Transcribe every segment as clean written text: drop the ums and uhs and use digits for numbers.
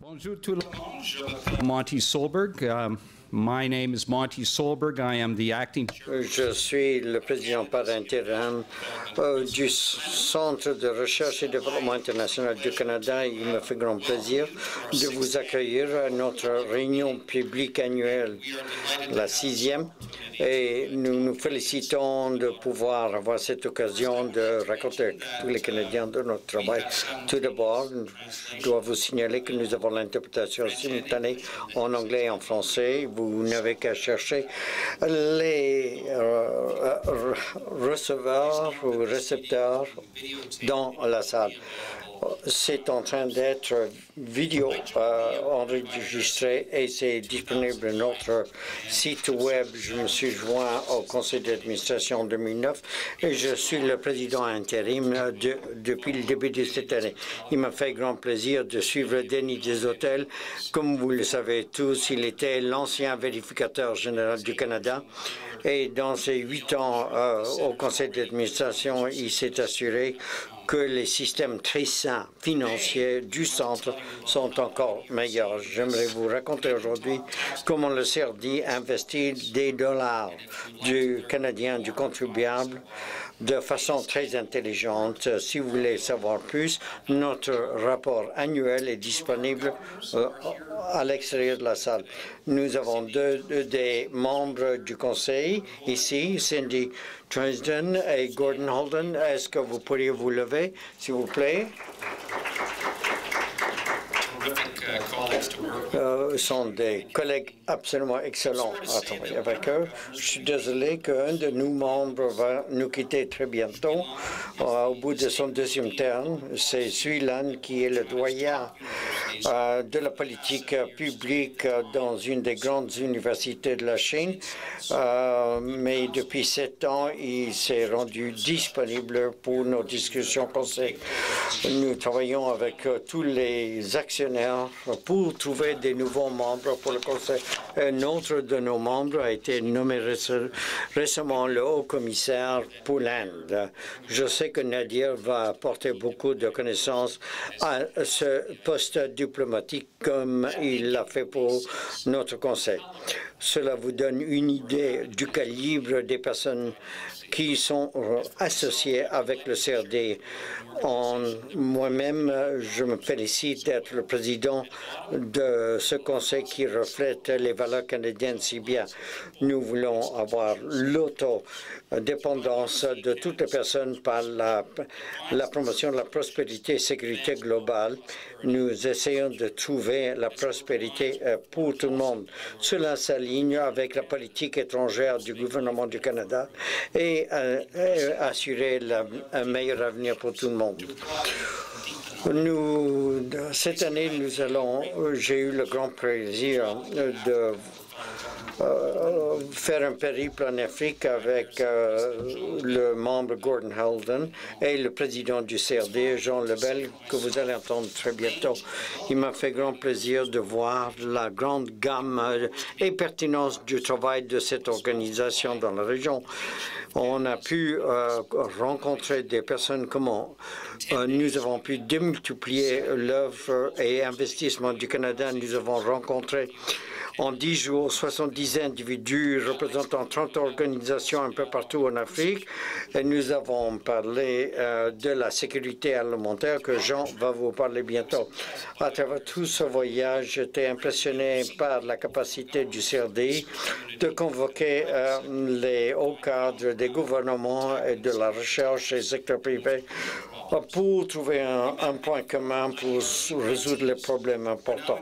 Bonjour tout le monde. Je m'appelle Monty Solberg. My name is Monty Solberg. I am the acting. Je suis le président par intérim du Centre de recherche et développement international du Canada. Il me fait grand plaisir de vous accueillir à notre réunion publique annuelle, la 6e. Et nous nous félicitons de pouvoir avoir cette occasion de raconter à tous les Canadiens de notre travail. Tout d'abord, je dois vous signaler que nous avons l'interprétation simultanée en anglais et en français. Vous n'avez qu'à chercher les receveurs ou récepteurs dans la salle. C'est en train d'être vidéo enregistré et c'est disponible sur notre site web. Je me suis joint au conseil d'administration en 2009 et je suis le président intérim depuis le début de cette année. Il m'a fait grand plaisir de suivre Denis Desautels. Comme vous le savez tous, il était l'ancien vérificateur général du Canada. Et dans ses 8 ans au conseil d'administration, il s'est assuré que les systèmes très sains financiers du centre sont encore meilleurs. J'aimerais vous raconter aujourd'hui comment le CRD investit des dollars du Canadien, du contribuable, de façon très intelligente. Si vous voulez savoir plus, notre rapport annuel est disponible à l'extérieur de la salle. Nous avons deux des membres du conseil ici, Cindy Trisden et Gordon Holden. Est-ce que vous pourriez vous lever, s'il vous plaît? Sont des collègues absolument excellents à travailler avec eux. Je suis désolé qu'un de nos membres va nous quitter très bientôt, au bout de son deuxième terme. C'est Sui Lan qui est le doyen de la politique publique dans une des grandes universités de la Chine. Mais depuis 7 ans, il s'est rendu disponible pour nos discussions conseil. Nous travaillons avec tous les actionnaires pour trouver des nouveaux membres pour le conseil. Un autre de nos membres a été nommé récemment le haut-commissaire pour l'Inde. Je sais que Nadir va apporter beaucoup de connaissances à ce poste diplomatique comme il l'a fait pour notre conseil. Cela vous donne une idée du calibre des personnes qui sont associées avec le CRD. Moi-même, je me félicite d'être le président de ce conseil qui reflète les valeurs canadiennes si bien. Nous voulons avoir l'autodépendance de toutes les personnes par la promotion de la prospérité et sécurité globale. Nous essayons de trouver la prospérité pour tout le monde. Cela s'aligne avec la politique étrangère du gouvernement du Canada et assurer un meilleur avenir pour tout le monde. Cette année, j'ai eu le grand plaisir de faire un périple en Afrique avec le membre Gordon Holden et le président du CRD, Jean Lebel, que vous allez entendre très bientôt. Il m'a fait grand plaisir de voir la grande gamme et pertinence du travail de cette organisation dans la région. On a pu rencontrer des personnes comment nous avons pu démultiplier l'œuvre et investissement du Canada. Nous avons rencontré en 10 jours 70 individus représentant 30 organisations un peu partout en Afrique. Et nous avons parlé de la sécurité alimentaire que Jean va vous parler bientôt. À travers tout ce voyage, j'étais impressionné par la capacité du CRDI de convoquer les hauts cadres des gouvernements et de la recherche et du secteur privé pour trouver un point commun pour résoudre les problèmes importants.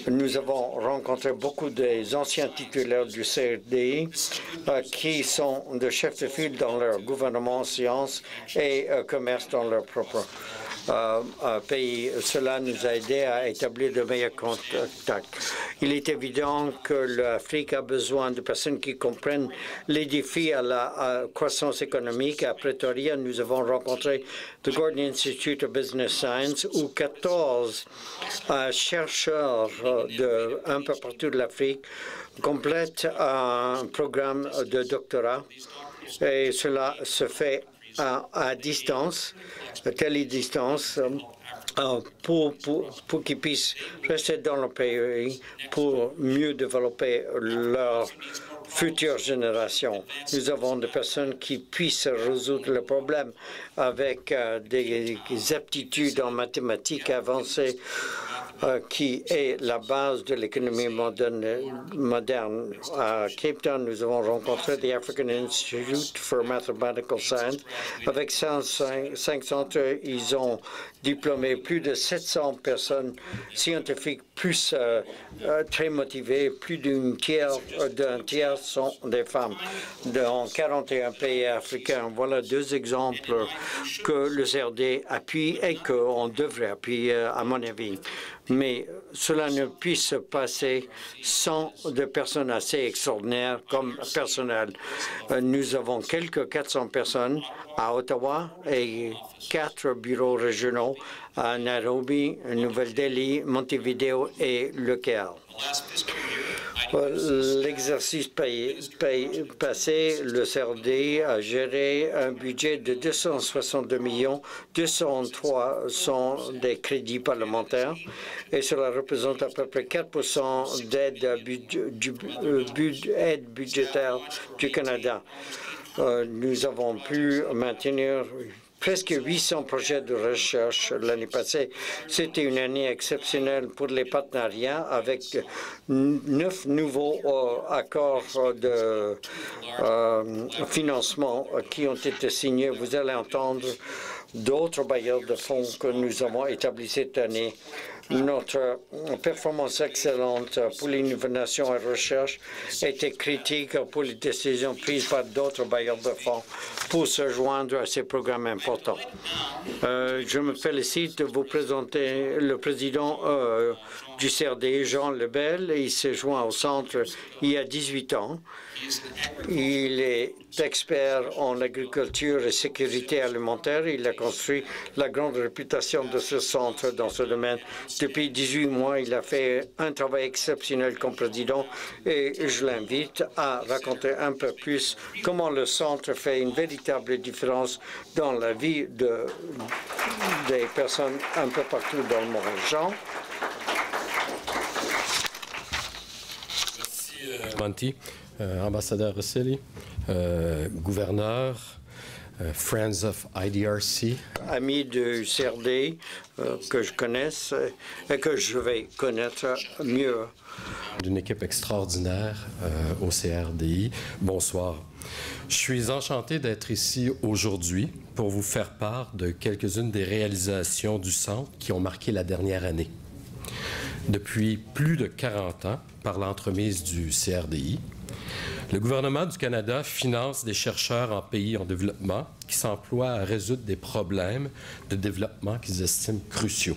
Nous avons rencontré beaucoup des anciens titulaires du CRDI qui sont de chefs de file dans leur gouvernement, sciences et commerce dans leur propre pays. Cela nous a aidé à établir de meilleurs contacts. Il est évident que l'Afrique a besoin de personnes qui comprennent les défis à la croissance économique. À Pretoria, nous avons rencontré le Gordon Institute of Business Science où 14 chercheurs un peu partout de l'Afrique complètent un programme de doctorat et cela se fait à distance, télédistance. pour qu'ils puissent rester dans le pays pour mieux développer leur future génération. Nous avons des personnes qui puissent résoudre le problème avec des aptitudes en mathématiques avancées qui est la base de l'économie moderne. À Cape Town, nous avons rencontré the African Institute for Mathematical Science. Avec 5 centres, ils ont diplômé plus de 700 personnes scientifiques, plus très motivées. Plus d'un tiers sont des femmes dans 41 pays africains. Voilà 2 exemples que le CRD appuie et qu'on devrait appuyer, à mon avis. Mais cela ne puisse se passer sans des personnes assez extraordinaires comme personnel. Nous avons quelques 400 personnes à Ottawa et 4 bureaux régionaux à Nairobi, Nouvelle-Delhi, Montevideo et Le Caire. L'exercice passé, le CRD a géré un budget de 262 millions. 203 sont des crédits parlementaires et cela représente à peu près 4% d'aide budgétaire du Canada. Nous avons pu maintenir presque 800 projets de recherche l'année passée. C'était une année exceptionnelle pour les partenariats avec 9 nouveaux accords de financement qui ont été signés. Vous allez entendre d'autres bailleurs de fonds que nous avons établis cette année. Notre performance excellente pour l'innovation et la recherche était critique pour les décisions prises par d'autres bailleurs de fonds pour se joindre à ces programmes importants. Je me félicite de vous présenter le président du CRD, Jean Lebel. Il s'est joint au centre il y a 18 ans. Il est expert en agriculture et sécurité alimentaire. Il a construit la grande réputation de ce centre dans ce domaine. Depuis 18 mois, il a fait un travail exceptionnel comme président et je l'invite à raconter un peu plus comment le centre fait une véritable différence dans la vie des personnes un peu partout dans le monde. Jean? Merci, Monty. Ambassadeur Rosselli, gouverneur, Friends of IDRC. Ami du CRD que je connaisse et que je vais connaître mieux. D'une équipe extraordinaire au CRDI. Bonsoir. Je suis enchanté d'être ici aujourd'hui pour vous faire part de quelques-unes des réalisations du Centre qui ont marqué la dernière année. Depuis plus de 40 ans, par l'entremise du CRDI, le gouvernement du Canada finance des chercheurs en pays en développement qui s'emploient à résoudre des problèmes de développement qu'ils estiment cruciaux.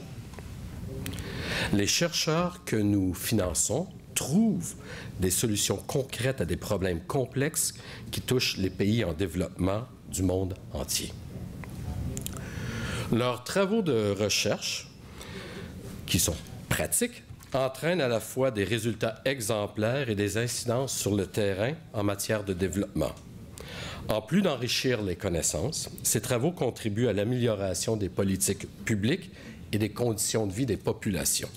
Les chercheurs que nous finançons trouvent des solutions concrètes à des problèmes complexes qui touchent les pays en développement du monde entier. Leurs travaux de recherche, qui sont pratiques, entraînent à la fois des résultats exemplaires et des incidences sur le terrain en matière de développement. En plus d'enrichir les connaissances, ces travaux contribuent à l'amélioration des politiques publiques et des conditions de vie des populations.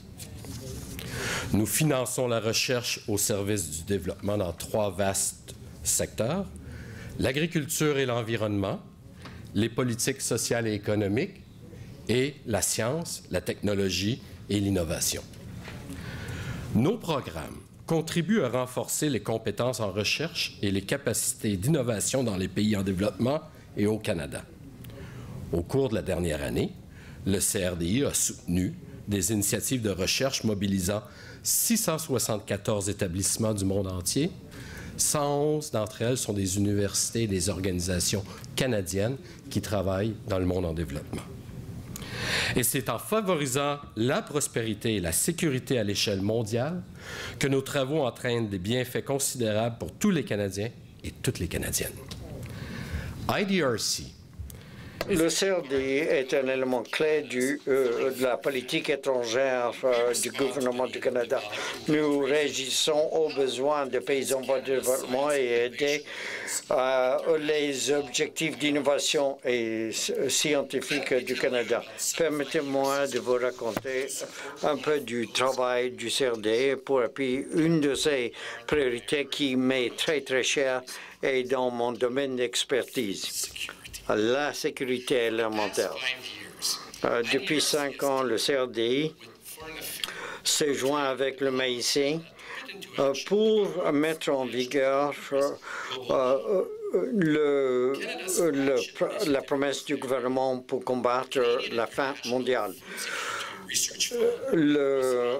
Nous finançons la recherche au service du développement dans 3 vastes secteurs: l'agriculture et l'environnement, les politiques sociales et économiques, et la science, la technologie et l'innovation. Nos programmes contribuent à renforcer les compétences en recherche et les capacités d'innovation dans les pays en développement et au Canada. Au cours de la dernière année, le CRDI a soutenu des initiatives de recherche mobilisant 674 établissements du monde entier. 111 d'entre elles sont des universités et des organisations canadiennes qui travaillent dans le monde en développement. Et c'est en favorisant la prospérité et la sécurité à l'échelle mondiale que nos travaux entraînent des bienfaits considérables pour tous les Canadiens et toutes les Canadiennes. IDRC Le CRDI est un élément clé de la politique étrangère du gouvernement du Canada. Nous réagissons aux besoins des pays en voie de développement et aider les objectifs d'innovation et scientifique du Canada. Permettez-moi de vous raconter un peu du travail du CRDI pour appuyer une de ces priorités qui m'est très chère et dans mon domaine d'expertise, la sécurité alimentaire. Depuis 5 ans, le CRDI s'est joint avec le MAIC pour mettre en vigueur la promesse du gouvernement pour combattre la faim mondiale. Le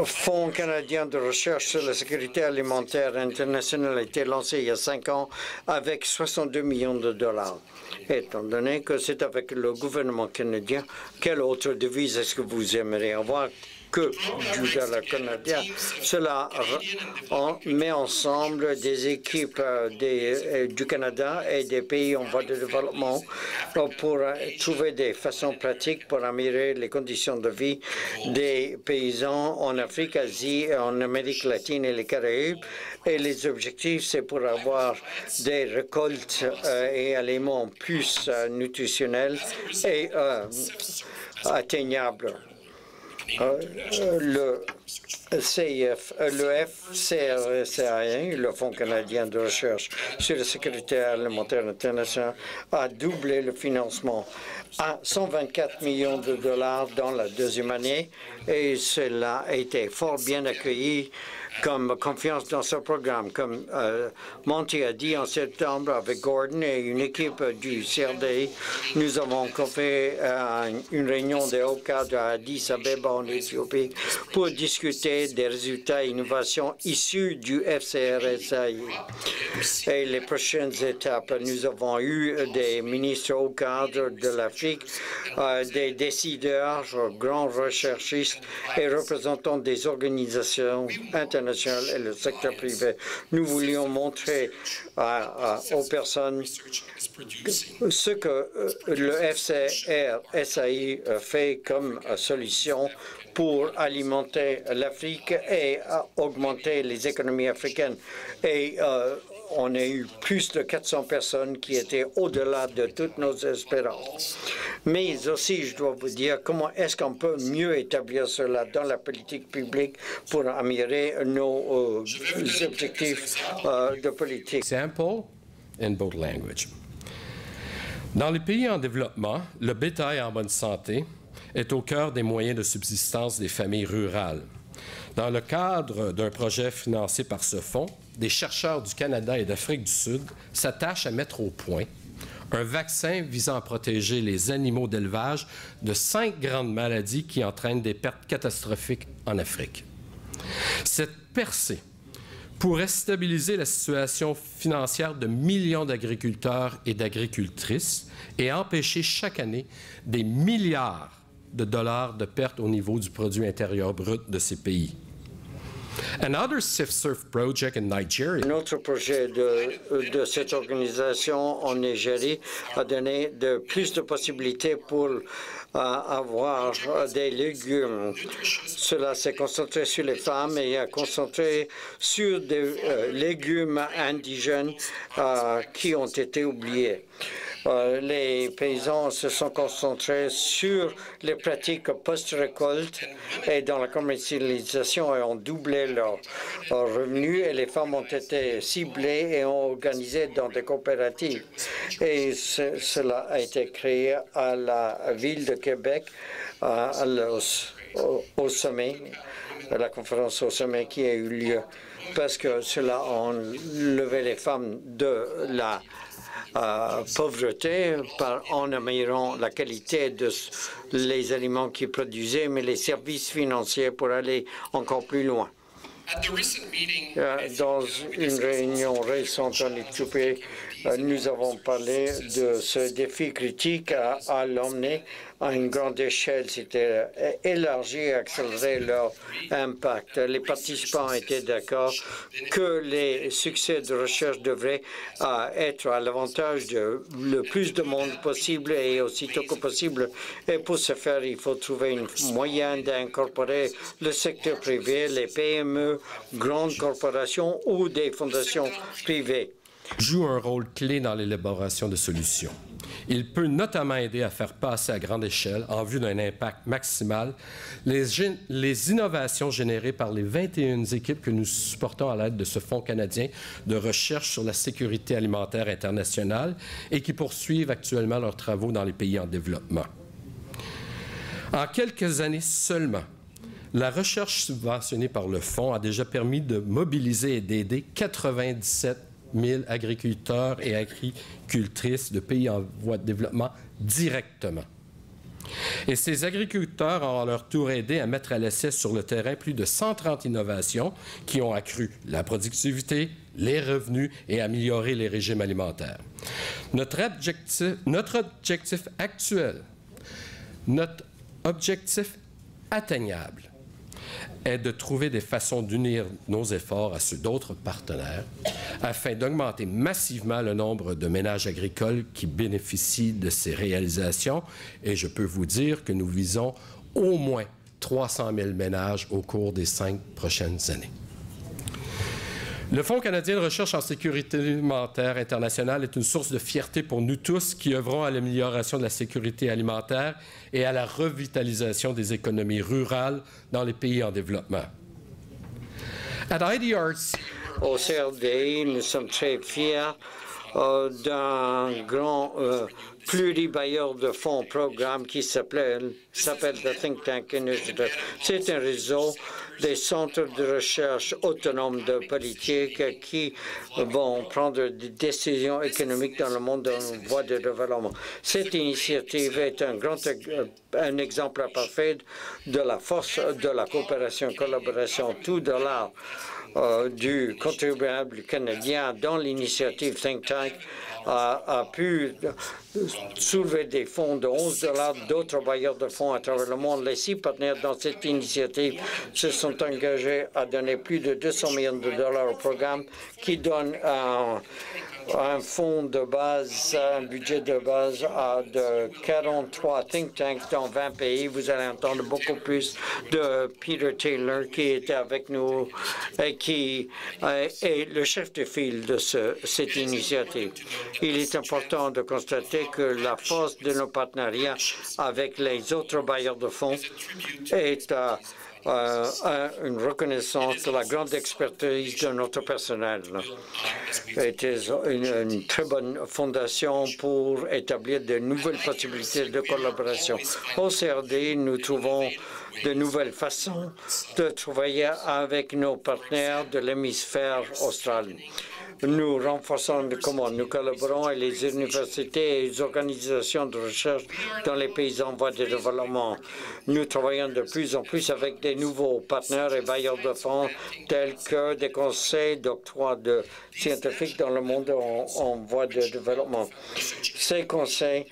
Fonds canadien de recherche sur la sécurité alimentaire internationale a été lancé il y a 5 ans avec 62 millions de dollars. Étant donné que c'est avec le gouvernement canadien, quelle autre devise est-ce que vous aimeriez avoir que du dollar canadien? Cela met ensemble des équipes du Canada et des pays en voie de développement pour trouver des façons pratiques pour améliorer les conditions de vie des paysans en Afrique, Asie, en Amérique latine et les Caraïbes. Et les objectifs, c'est pour avoir des récoltes et aliments plus nutritionnels et atteignables. Le FCRSA, le Fonds canadien de recherche sur la sécurité alimentaire internationale, a doublé le financement à 124 millions de dollars dans la deuxième année et cela a été fort bien accueilli comme confiance dans ce programme. Comme Monty a dit en septembre avec Gordon et une équipe du CRDI, nous avons fait une réunion des hauts cadres à Addis Abeba en Éthiopie pour discuter des résultats et innovations issus du FCRSA et les prochaines étapes. Nous avons eu des ministres hauts cadres de l'Afrique, des décideurs, grands recherchistes et représentants des organisations internationales et le secteur privé. Nous voulions montrer aux personnes ce que le FCRSAI fait comme solution pour alimenter l'Afrique et augmenter les économies africaines. Et on a eu plus de 400 personnes qui étaient au-delà de toutes nos espérances. Mais aussi, je dois vous dire, comment est-ce qu'on peut mieux établir cela dans la politique publique pour améliorer nos objectifs de politique. Example in both language. Dans les pays en développement, le bétail en bonne santé est au cœur des moyens de subsistance des familles rurales. Dans le cadre d'un projet financé par ce fonds, des chercheurs du Canada et d'Afrique du Sud s'attachent à mettre au point un vaccin visant à protéger les animaux d'élevage de 5 grandes maladies qui entraînent des pertes catastrophiques en Afrique. Cette percée pourrait stabiliser la situation financière de millions d'agriculteurs et d'agricultrices et empêcher chaque année des milliards de dollars de pertes au niveau du produit intérieur brut de ces pays. Another SIF-SURF project in Nigeria. Notre projet de cette organisation en Nigerie a donné plus de possibilités pour avoir des légumes. Cela s'est concentré sur les femmes et a concentré sur des légumes indigènes qui ont été oubliés. Les paysans se sont concentrés sur les pratiques post-récolte et dans la commercialisation et ont doublé leurs revenus et les femmes ont été ciblées et ont organisé dans des coopératives. Et cela a été créé à la ville de Québec, au sommet, à la conférence au sommet qui a eu lieu, parce que cela a enlevé les femmes de la pauvreté en améliorant la qualité des aliments qu'ils produisaient, mais les services financiers pour aller encore plus loin. Dans une réunion récente en Éthiopie, Nous avons parlé de ce défi critique à l'emmener à une grande échelle, c'était élargir et accélérer leur impact. Les participants étaient d'accord que les succès de recherche devraient être à l'avantage de le plus de monde possible et aussitôt que possible. Et pour ce faire, il faut trouver un moyen d'incorporer le secteur privé, les PME, grandes corporations ou des fondations privées. Joue un rôle clé dans l'élaboration de solutions. Il peut notamment aider à faire passer à grande échelle, en vue d'un impact maximal, les innovations générées par les 21 équipes que nous supportons à l'aide de ce Fonds canadien de recherche sur la sécurité alimentaire internationale et qui poursuivent actuellement leurs travaux dans les pays en développement. En quelques années seulement, la recherche subventionnée par le Fonds a déjà permis de mobiliser et d'aider 97 000 agriculteurs et agricultrices de pays en voie de développement directement. Et ces agriculteurs ont à leur tour aidé à mettre à l'essai sur le terrain plus de 130 innovations qui ont accru la productivité, les revenus et amélioré les régimes alimentaires. Notre objectif actuel, notre objectif atteignable, est de trouver des façons d'unir nos efforts à ceux d'autres partenaires afin d'augmenter massivement le nombre de ménages agricoles qui bénéficient de ces réalisations. Et je peux vous dire que nous visons au moins 300 000 ménages au cours des 5 prochaines années. Le Fonds canadien de recherche en sécurité alimentaire internationale est une source de fierté pour nous tous qui œuvrons à l'amélioration de la sécurité alimentaire et à la revitalisation des économies rurales dans les pays en développement. Au CRDI, nous sommes très fiers d'un grand pluribailleur de fonds programme qui s'appelle The Think Tank Initiative. C'est un réseau des centres de recherche autonomes de politique qui vont prendre des décisions économiques dans le monde en voie de développement. Cette initiative est un exemple parfait de la force de la coopération, collaboration. Tout dollar du contribuable canadien dans l'initiative Think Tank a pu soulever des fonds de 11 $ d'autres bailleurs de fonds à travers le monde. Les 6 partenaires dans cette initiative se sont engagés à donner plus de 200 millions de dollars au programme qui donne un fonds de base, un budget de base de 43 think tanks dans 20 pays. Vous allez entendre beaucoup plus de Peter Taylor qui était avec nous et qui est le chef de file de cette initiative. Il est important de constater que la force de nos partenariats avec les autres bailleurs de fonds est une reconnaissance de la grande expertise de notre personnel. C'était une très bonne fondation pour établir de nouvelles possibilités de collaboration. Au CRD, nous trouvons de nouvelles façons de travailler avec nos partenaires de l'hémisphère austral. Nous renforçons comment nous collaborons avec les universités et les organisations de recherche dans les pays en voie de développement. Nous travaillons de plus en plus avec des nouveaux partenaires et bailleurs de fonds tels que des conseils d'octroi de scientifiques dans le monde en voie de développement. Ces conseils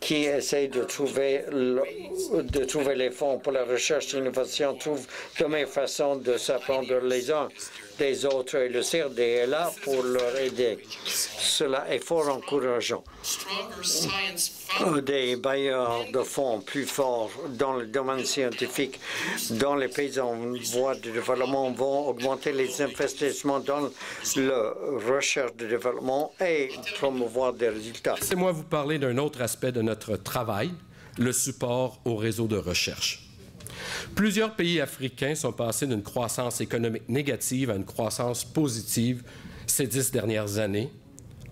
qui essayent de trouver les fonds pour la recherche et l'innovation trouvent de meilleures façons de s'apprendre les uns des autres et le CRD est là pour leur aider. Cela est fort encourageant. Des bailleurs de fonds plus forts dans le domaine scientifique dans les pays en voie de développement vont augmenter les investissements dans la recherche de développement et promouvoir des résultats. Laissez-moi vous parler d'un autre aspect de notre travail, le support au réseau de recherche. Plusieurs pays africains sont passés d'une croissance économique négative à une croissance positive ces 10 dernières années,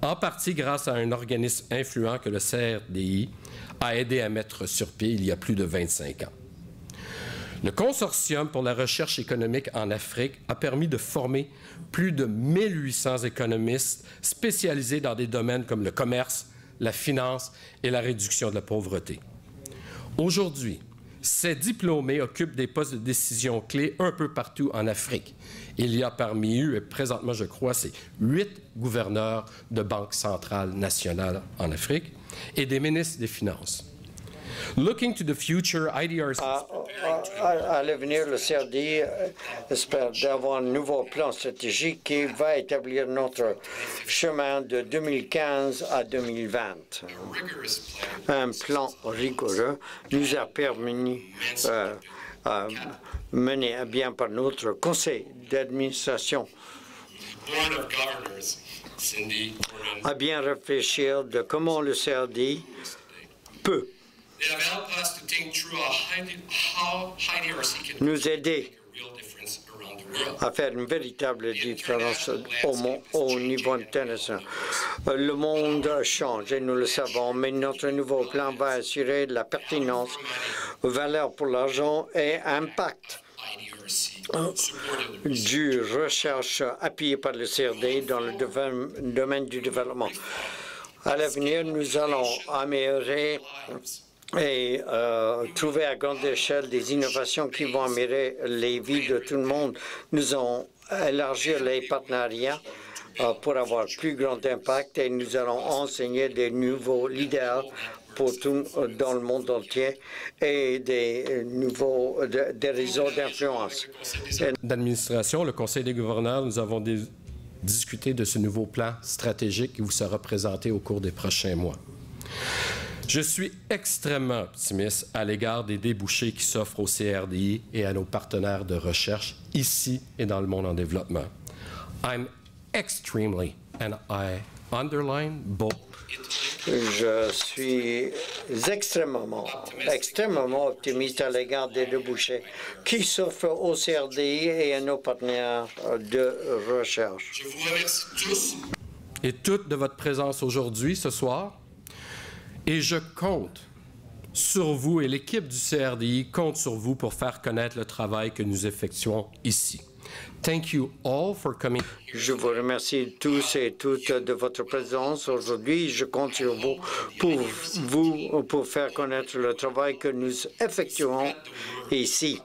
en partie grâce à un organisme influent que le CRDI a aidé à mettre sur pied il y a plus de 25 ans. Le Consortium pour la recherche économique en Afrique a permis de former plus de 1800 économistes spécialisés dans des domaines comme le commerce, la finance et la réduction de la pauvreté. Aujourd'hui, Ces diplômés occupent des postes de décision clés un peu partout en Afrique. Il y a parmi eux, et présentement je crois, c'est 8 gouverneurs de banques centrales nationales en Afrique et des ministres des Finances. Looking to the future, IDRC... À l'avenir, le CRD espère d'avoir un nouveau plan stratégique qui va établir notre chemin de 2015 à 2020. Un plan rigoureux nous a permis mené à bien par notre conseil d'administration à bien réfléchir de comment le CRD peut nous aider à faire une véritable différence au niveau international. Le monde change et nous le savons, mais notre nouveau plan va assurer la pertinence, valeur pour l'argent et impact du recherche appuyée par le CRD dans le domaine du développement. À l'avenir, nous allons améliorer et trouver à grande échelle des innovations qui vont améliorer les vies de tout le monde. Nous allons élargir les partenariats pour avoir plus grand impact et nous allons enseigner des nouveaux leaders pour tout dans le monde entier et des réseaux d'influence. D'administration, le Conseil des gouverneurs, nous avons discuté de ce nouveau plan stratégique qui vous sera présenté au cours des prochains mois. Je suis extrêmement optimiste à l'égard des débouchés qui s'offrent au CRDI et à nos partenaires de recherche ici et dans le monde en développement. I'm extremely, and I underline bold. Je suis extrêmement optimiste à l'égard des débouchés qui s'offrent au CRDI et à nos partenaires de recherche. Je vous remercie tous et toutes de votre présence aujourd'hui, ce soir. Et je compte sur vous et l'équipe du CRDI compte sur vous pour faire connaître le travail que nous effectuons ici. Thank you all for coming. Je vous remercie tous et toutes de votre présence aujourd'hui. Je compte sur vous pour faire connaître le travail que nous effectuons ici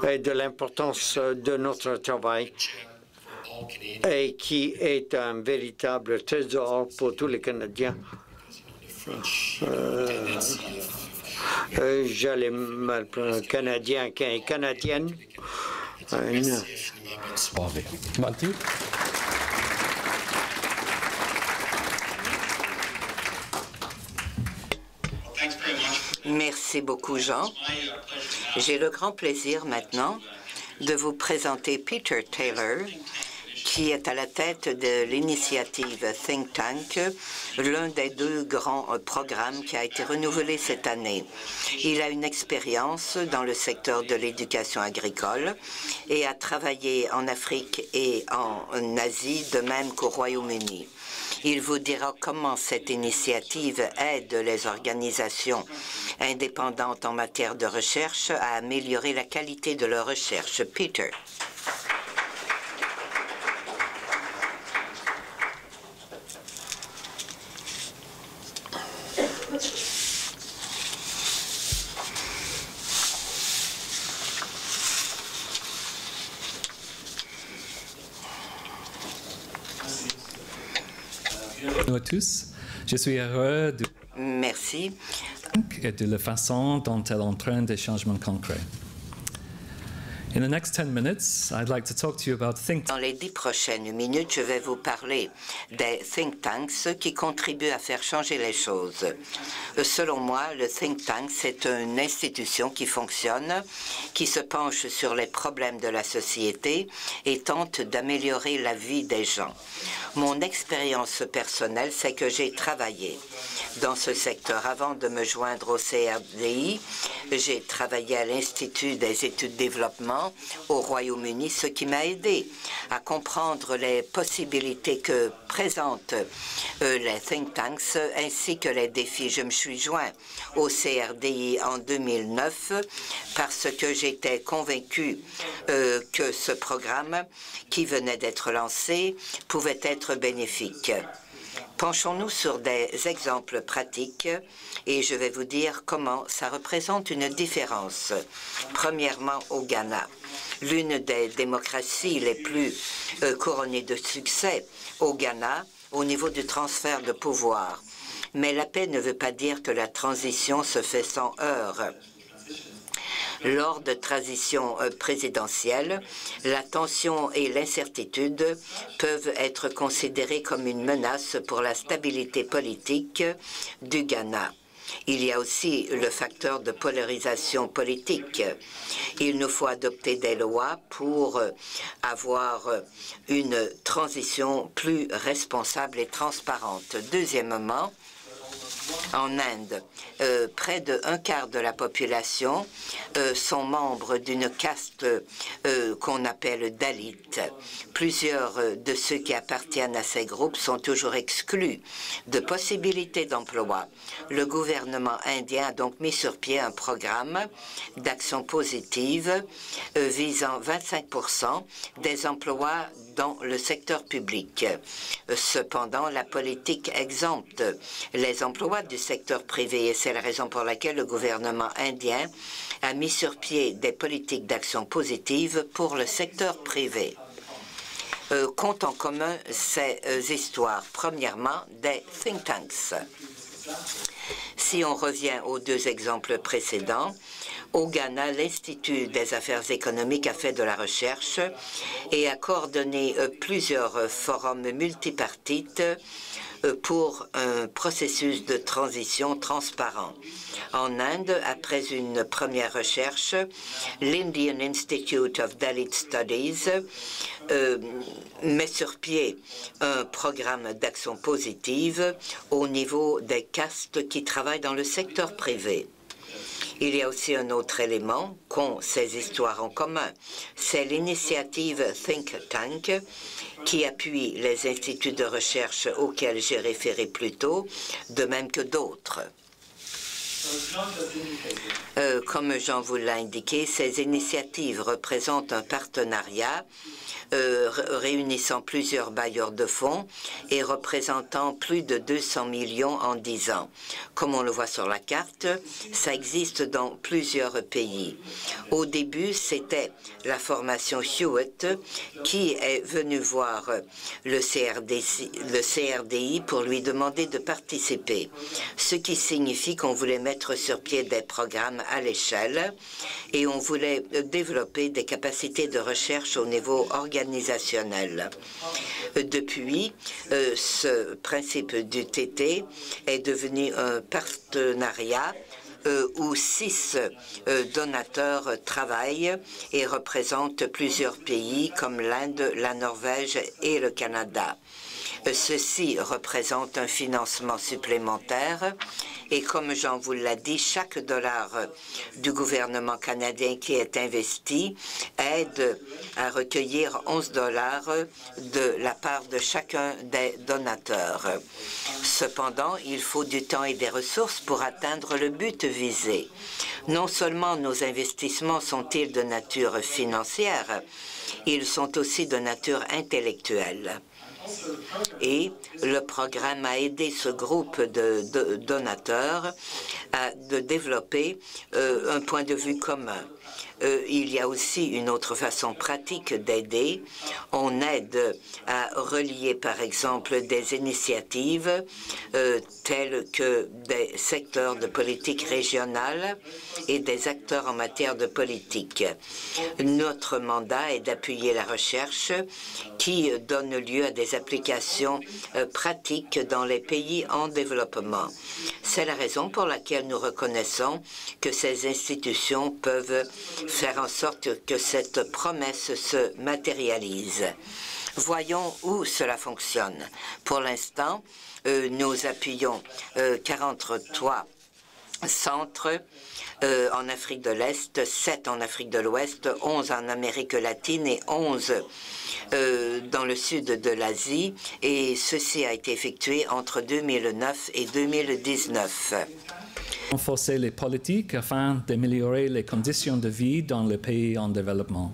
et de l'importance de notre travail et qui est un véritable trésor pour tous les Canadiens. J'allais mal prendre Canadien et Canadienne. Monty? Merci beaucoup, Jean. J'ai le grand plaisir maintenant de vous présenter Peter Taylor, qui est à la tête de l'initiative Think Tank, l'un des 2 grands programmes qui a été renouvelé cette année. Il a une expérience dans le secteur de l'éducation agricole et a travaillé en Afrique et en Asie, de même qu'au Royaume-Uni. Il vous dira comment cette initiative aide les organisations indépendantes en matière de recherche à améliorer la qualité de leur recherche. Peter. Bonjour à tous. Je suis heureux Merci. de la façon dont elle entraîne des changements concrets. In the next 10 minutes, I'd like to talk to you about think Dans les 10 prochaines minutes, je vais vous parler des think tanks qui contribuent à faire changer les choses. Selon moi, le think tank, c'est une institution qui fonctionne, qui se penche sur les problèmes de la société et tente d'améliorer la vie des gens. Mon expérience personnelle, c'est que j'ai travaillé dans ce secteur avant de me joindre au CRDI. J'ai travaillé à l'Institut des études de développement au Royaume-Uni, ce qui m'a aidé à comprendre les possibilités que présentent les think tanks ainsi que les défis. Je me suis joint au CRDI en 2009 parce que j'étais convaincu que ce programme qui venait d'être lancé pouvait être bénéfique. Penchons-nous sur des exemples pratiques et je vais vous dire comment ça représente une différence. Premièrement, au Ghana, l'une des démocraties les plus couronnées de succès au Ghana au niveau du transfert de pouvoir. Mais la paix ne veut pas dire que la transition se fait sans heurts. Lors de transitions présidentielles, la tension et l'incertitude peuvent être considérées comme une menace pour la stabilité politique du Ghana. Il y a aussi le facteur de polarisation politique. Il nous faut adopter des lois pour avoir une transition plus responsable et transparente. Deuxièmement, en Inde, près de 1/4 de la population sont membres d'une caste qu'on appelle Dalit. Plusieurs de ceux qui appartiennent à ces groupes sont toujours exclus de possibilités d'emploi. Le gouvernement indien a donc mis sur pied un programme d'action positive visant 25% des emplois dans le secteur public. Cependant, la politique exempte les emplois du secteur privé et c'est la raison pour laquelle le gouvernement indien a mis sur pied des politiques d'action positive pour le secteur privé. Compte en commun ces histoires. Premièrement, des think tanks. Si on revient aux deux exemples précédents, au Ghana, l'Institut des affaires économiques a fait de la recherche et a coordonné plusieurs forums multipartites pour un processus de transition transparent. En Inde, après une première recherche, l'Indian Institute of Dalit Studies met sur pied un programme d'action positive au niveau des castes qui travaillent dans le secteur privé. Il y a aussi un autre élément qu'ont ces histoires en commun. C'est l'initiative Think Tank qui appuie les instituts de recherche auxquels j'ai référé plus tôt, de même que d'autres. Comme Jean vous l'a indiqué, ces initiatives représentent un partenariat réunissant plusieurs bailleurs de fonds et représentant plus de 200 millions en 10 ans. Comme on le voit sur la carte, ça existe dans plusieurs pays. Au début, c'était la formation Hewitt qui est venue voir le CRDI pour lui demander de participer, ce qui signifie qu'on voulait mettre sur pied des programmes à l'échelle et on voulait développer des capacités de recherche au niveau organisationnel. Depuis, ce principe du TT est devenu un partenariat où 6 donateurs travaillent et représentent plusieurs pays comme l'Inde, la Norvège et le Canada. Ceci représente un financement supplémentaire et comme Jean vous l'a dit, chaque dollar du gouvernement canadien qui est investi aide à recueillir 11 dollars de la part de chacun des donateurs. Cependant, il faut du temps et des ressources pour atteindre le but visé. Non seulement nos investissements sont-ils de nature financière, ils sont aussi de nature intellectuelle. Et le programme a aidé ce groupe de donateurs à développer un point de vue commun. Il y a aussi une autre façon pratique d'aider. On aide à relier, par exemple, des initiatives telles que des secteurs de politique régionale et des acteurs en matière de politique. Notre mandat est d'appuyer la recherche qui donne lieu à des applications pratiques dans les pays en développement. C'est la raison pour laquelle nous reconnaissons que ces institutions peuvent faire en sorte que cette promesse se matérialise. Voyons où cela fonctionne. Pour l'instant, nous appuyons 43 centres en Afrique de l'Est, 7 en Afrique de l'Ouest, 11 en Amérique latine et 11 dans le sud de l'Asie. Et ceci a été effectué entre 2009 et 2019. Renforcer les politiques afin d'améliorer les conditions de vie dans les pays en développement.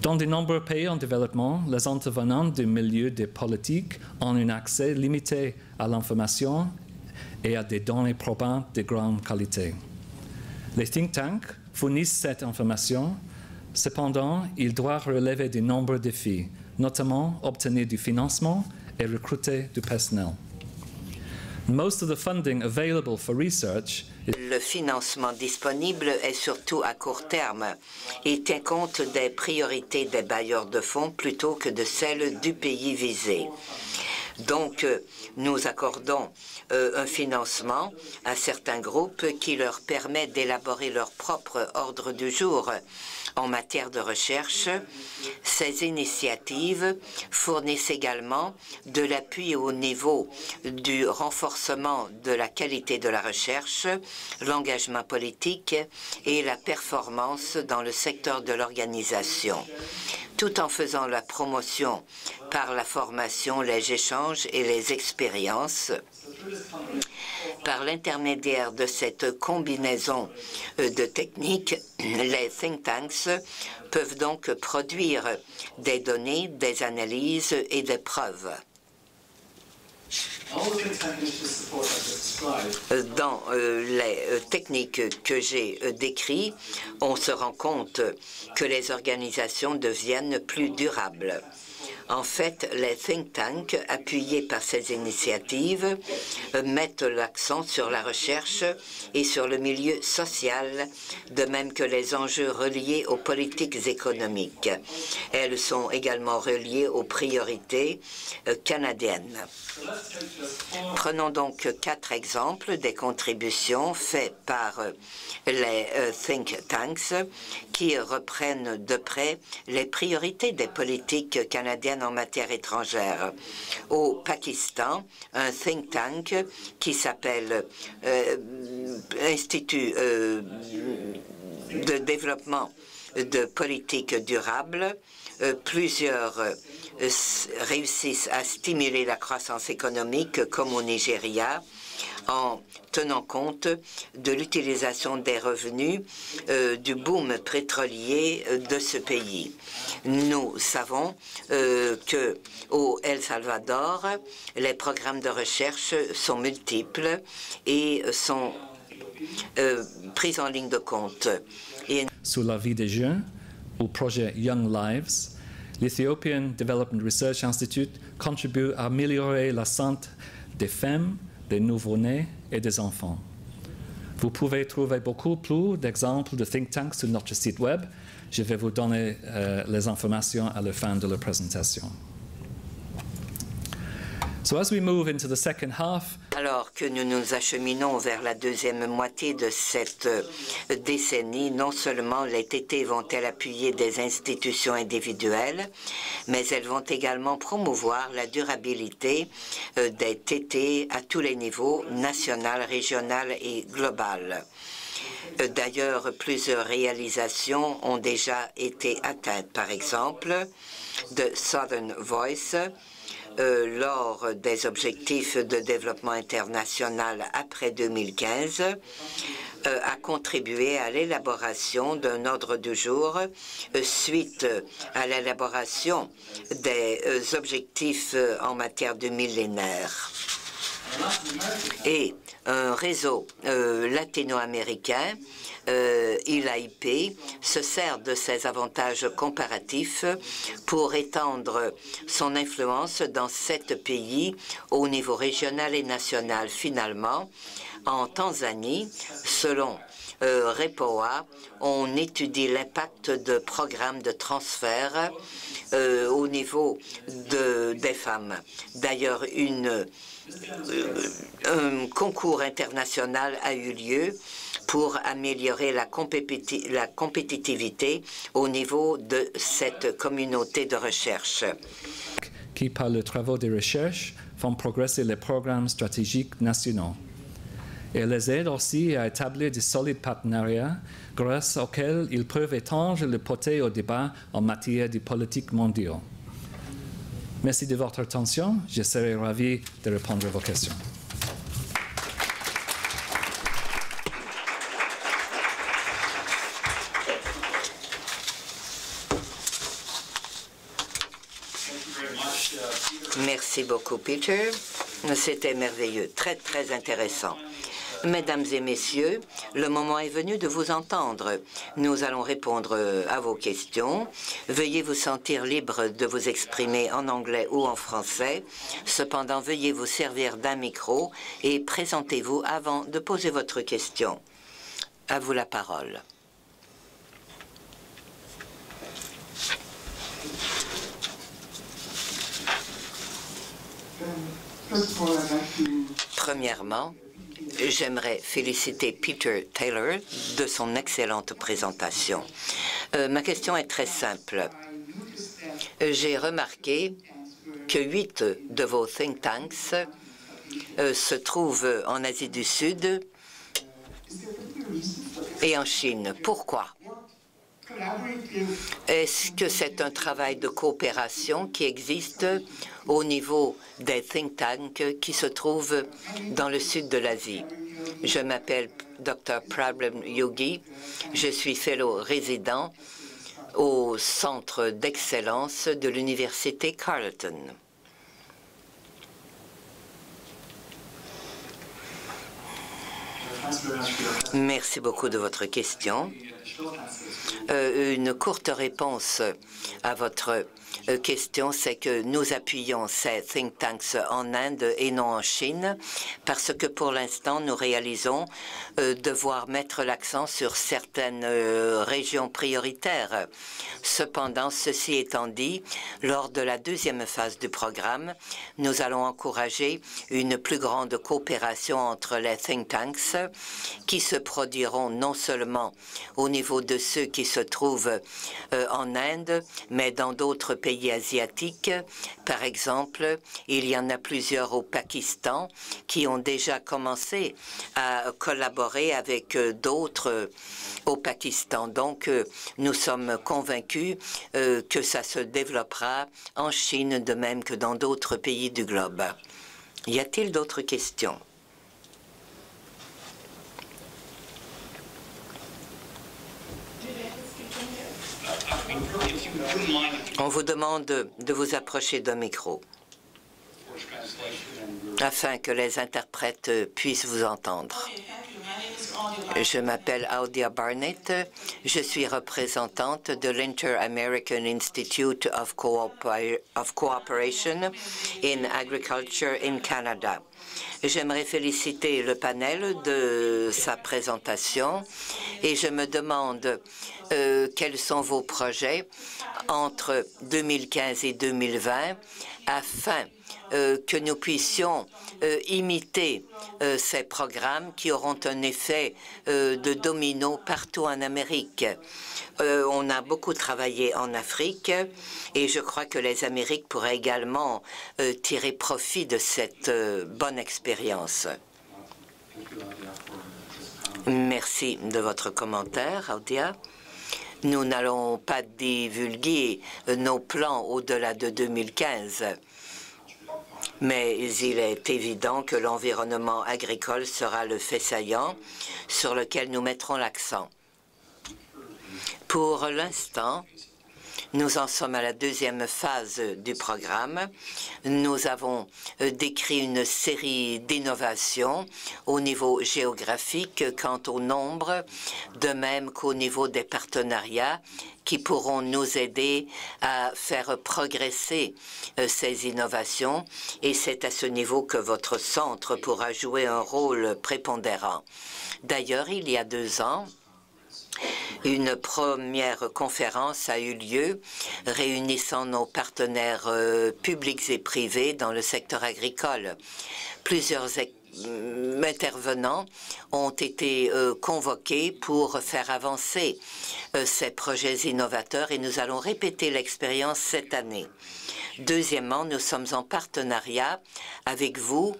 Dans de nombreux pays en développement, les intervenants du milieu des politiques ont un accès limité à l'information et à des données probantes de grande qualité. Les think tanks fournissent cette information, cependant, ils doivent relever de nombreux défis, notamment obtenir du financement et recruter du personnel. Most of the funding available for research Le financement disponible est surtout à court terme. Il tient compte des priorités des bailleurs de fonds plutôt que de celles du pays visé. Donc, nous accordons un financement à certains groupes qui leur permet d'élaborer leur propre ordre du jour. En matière de recherche, ces initiatives fournissent également de l'appui au niveau du renforcement de la qualité de la recherche, l'engagement politique et la performance dans le secteur de l'organisation, tout en faisant la promotion par la formation, les échanges et les expériences. Par l'intermédiaire de cette combinaison de techniques, les think tanks peuvent donc produire des données, des analyses et des preuves. Dans les techniques que j'ai décrites, on se rend compte que les organisations deviennent plus durables. En fait, les think tanks, appuyés par ces initiatives, mettent l'accent sur la recherche et sur le milieu social, de même que les enjeux reliés aux politiques économiques. Elles sont également reliées aux priorités canadiennes. Prenons donc 4 exemples des contributions faites par les think tanks qui reprennent de près les priorités des politiques canadiennes en matière étrangère. Au Pakistan, un think tank qui s'appelle Institut de développement de politique durable, plusieurs réussissent à stimuler la croissance économique comme au Nigeria, en tenant compte de l'utilisation des revenus du boom pétrolier de ce pays. Nous savons qu'au El Salvador, les programmes de recherche sont multiples et sont pris en ligne de compte. Sur la vie des jeunes, au projet Young Lives, l'Ethiopian Development Research Institute contribue à améliorer la santé des femmes, des nouveau-nés et des enfants. Vous pouvez trouver beaucoup plus d'exemples de think tanks sur notre site web. Je vais vous donner les informations à la fin de la présentation. So as we move into the second half, alors que nous nous acheminons vers la deuxième moitié de cette décennie, non seulement les TT vont-elles appuyer des institutions individuelles, mais elles vont également promouvoir la durabilité des TT à tous les niveaux, national, régional et global. D'ailleurs, plusieurs réalisations ont déjà été atteintes. Par exemple, The Southern Voice, lors des objectifs de développement international après 2015, a contribué à l'élaboration d'un ordre du jour suite à l'élaboration des objectifs en matière de millénaire. Et un réseau latino-américain, ELIP, se sert de ses avantages comparatifs pour étendre son influence dans 7 pays au niveau régional et national. Finalement, en Tanzanie, selon REPOA, on étudie l'impact de programmes de transfert au niveau des femmes. D'ailleurs, un concours international a eu lieu pour améliorer la compétitivité au niveau de cette communauté de recherche. Qui, par les travaux de recherche, font progresser les programmes stratégiques nationaux. Et les aident aussi à établir de solides partenariats grâce auxquels ils peuvent étendre le portée au débat en matière de politique mondiale. Merci de votre attention. Je serai ravi de répondre à vos questions. Merci beaucoup, Peter. C'était merveilleux, très, très intéressant. Mesdames et messieurs, le moment est venu de vous entendre. Nous allons répondre à vos questions. Veuillez vous sentir libre de vous exprimer en anglais ou en français. Cependant, veuillez vous servir d'un micro et présentez-vous avant de poser votre question. À vous la parole. Premièrement, j'aimerais féliciter Peter Taylor de son excellente présentation. Ma question est très simple. J'ai remarqué que 8 de vos think tanks se trouvent en Asie du Sud et en Chine. Pourquoi? Est-ce que c'est un travail de coopération qui existe au niveau des think tanks qui se trouvent dans le sud de l'Asie? Je m'appelle Dr. Prabham Yogi. Je suis fellow résident au Centre d'excellence de l'Université Carleton. Merci beaucoup de votre question. Une courte réponse à votre question, c'est que nous appuyons ces think tanks en Inde et non en Chine, parce que pour l'instant, nous réalisons devoir mettre l'accent sur certaines régions prioritaires. Cependant, ceci étant dit, lors de la deuxième phase du programme, nous allons encourager une plus grande coopération entre les think tanks qui se produiront non seulement au niveau de ceux qui se trouvent en Inde, mais dans d'autres pays asiatiques. Par exemple, il y en a plusieurs au Pakistan qui ont déjà commencé à collaborer avec d'autres au Pakistan. Donc, nous sommes convaincus que ça se développera en Chine de même que dans d'autres pays du globe. Y a-t-il d'autres questions? On vous demande de vous approcher d'un micro afin que les interprètes puissent vous entendre. Je m'appelle Audia Barnett. Je suis représentante de l'Inter-American Institute of Cooperation in Agriculture in Canada. J'aimerais féliciter le panel de sa présentation et je me demande quels sont vos projets entre 2015 et 2020 afin que nous puissions imiter ces programmes qui auront un effet de domino partout en Amérique. On a beaucoup travaillé en Afrique et je crois que les Amériques pourraient également tirer profit de cette bonne expérience. Merci de votre commentaire, Audia. Nous n'allons pas divulguer nos plans au-delà de 2015. Mais il est évident que l'environnement agricole sera le fait saillant sur lequel nous mettrons l'accent. Pour l'instant, nous en sommes à la deuxième phase du programme. Nous avons décrit une série d'innovations au niveau géographique quant au nombre, de même qu'au niveau des partenariats qui pourront nous aider à faire progresser ces innovations. Et c'est à ce niveau que votre centre pourra jouer un rôle prépondérant. D'ailleurs, il y a 2 ans, une première conférence a eu lieu réunissant nos partenaires publics et privés dans le secteur agricole. Plusieurs intervenants ont été convoqués pour faire avancer ces projets innovateurs et nous allons répéter l'expérience cette année. Deuxièmement, nous sommes en partenariat avec vous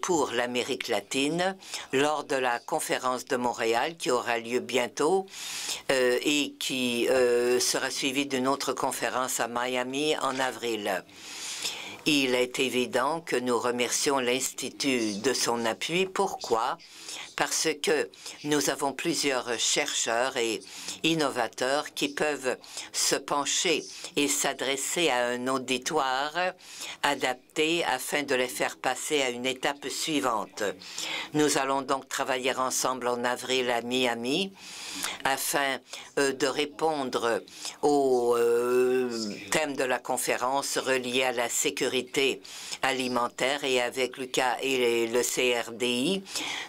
pour l'Amérique latine lors de la conférence de Montréal qui aura lieu bientôt et qui sera suivie d'une autre conférence à Miami en avril. Il est évident que nous remercions l'Institut de son appui. Pourquoi? parce que nous avons plusieurs chercheurs et innovateurs qui peuvent se pencher et s'adresser à un auditoire adapté afin de les faire passer à une étape suivante. Nous allons donc travailler ensemble en avril à Miami afin de répondre au thème de la conférence relié à la sécurité alimentaire, et avec Lucas et le CRDI,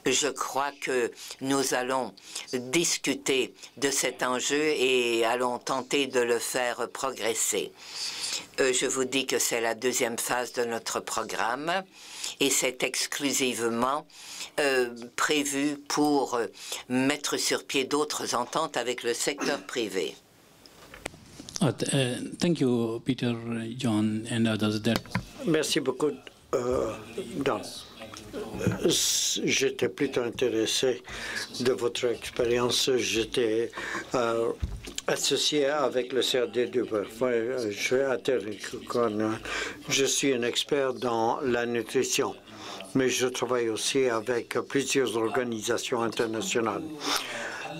je crois que nous allons discuter de cet enjeu et allons tenter de le faire progresser. Je vous dis que c'est la deuxième phase de notre programme et c'est exclusivement prévu pour mettre sur pied d'autres ententes avec le secteur privé. Thank you, Peter, John, and others. Merci beaucoup, Don. J'étais plutôt intéressé de votre expérience. J'étais associé avec le CRD du Je suis un expert dans la nutrition, mais je travaille aussi avec plusieurs organisations internationales.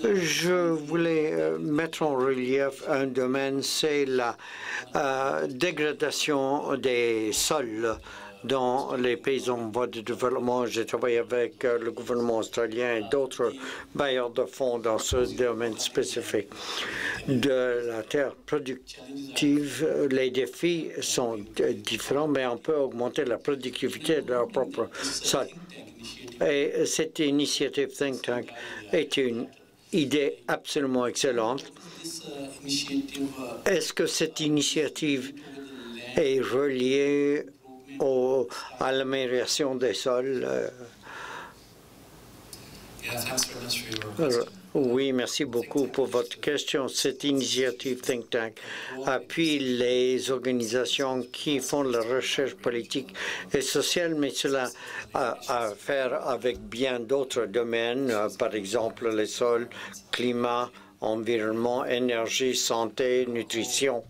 Je voulais mettre en relief un domaine, c'est la dégradation des sols dans les pays en voie de développement. J'ai travaillé avec le gouvernement australien et d'autres bailleurs de fonds dans ce domaine spécifique. De la terre productive, les défis sont différents, mais on peut augmenter la productivité de leur propre sol. Et cette initiative Think Tank est une idée absolument excellente. Est-ce que cette initiative est reliée à l'amélioration des sols? Oui, merci beaucoup pour votre question. Cette initiative Think Tank appuie les organisations qui font la recherche politique et sociale, mais cela a à faire avec bien d'autres domaines, par exemple les sols, climat, environnement, énergie, santé, nutrition.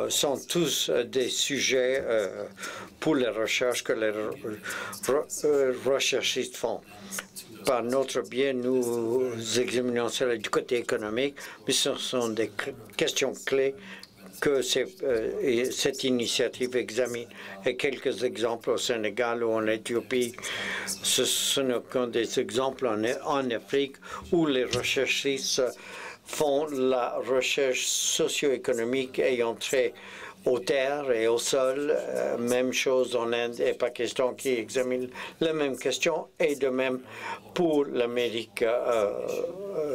Sont tous des sujets pour les recherches que les recherchistes font. Par notre biais, nous examinons cela du côté économique, mais ce sont des questions clés que cette initiative examine. Et quelques exemples au Sénégal ou en Éthiopie, ce sont des exemples en Afrique où les recherchistes font la recherche socio-économique ayant trait aux terres et au sol. Même chose en Inde et Pakistan qui examinent la même question, et de même pour l'Amérique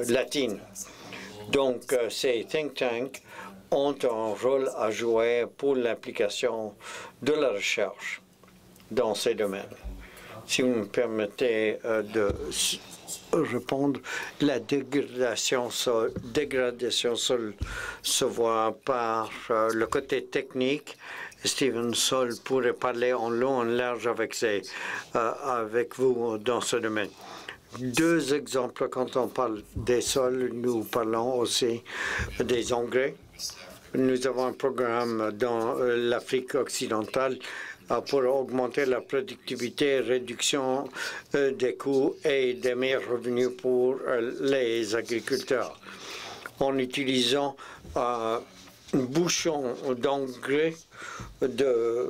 latine. Donc, ces think tanks ont un rôle à jouer pour l'implication de la recherche dans ces domaines. Si vous me permettez de répondre, la dégradation sol se voit par le côté technique. Stephen Sol pourrait parler en long et en large avec vous dans ce domaine. Deux exemples, quand on parle des sols, nous parlons aussi des engrais. Nous avons un programme dans l'Afrique occidentale pour augmenter la productivité, réduction des coûts et des meilleurs revenus pour les agriculteurs. En utilisant un bouchon d'engrais de